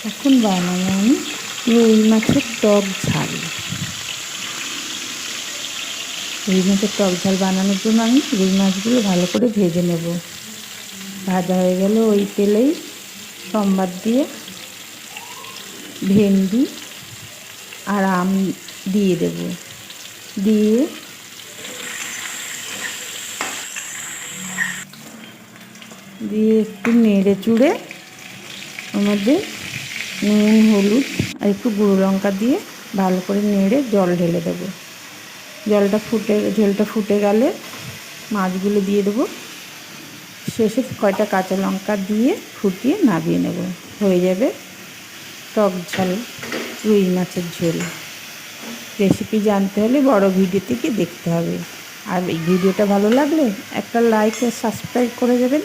এখন বানাবো আমি রুই মাছের টক ঝাল। রুই মাছের টক ঝাল বানানোর জন্য আমি রুই মাছগুলো ভালো করে ভেজে নেব। ভাজা হয়ে গেলে ওই তেলেই সম্বার দিয়ে ভেন্ডি আর আম দিয়ে দেব, দিয়ে একটু নেড়ে চুড়ে ওর মধ্যে নুন, হলুদ আর একটু গুঁড়ো লঙ্কা দিয়ে ভালো করে নেড়ে জল ঢেলে দেবো। ঝোলটা ফুটে গেলে মাছগুলো দিয়ে দেবো। শেষে কয়টা কাঁচা লঙ্কা দিয়ে ফুটিয়ে নামিয়ে নেব। হয়ে যাবে টক ঝাল রুই মাছের ঝোল। রেসিপি জানতে হলে বড় ভিডিও থেকে দেখতে হবে। আর এই ভিডিওটা ভালো লাগলে একটা লাইক ও সাবস্ক্রাইব করে দেবেন।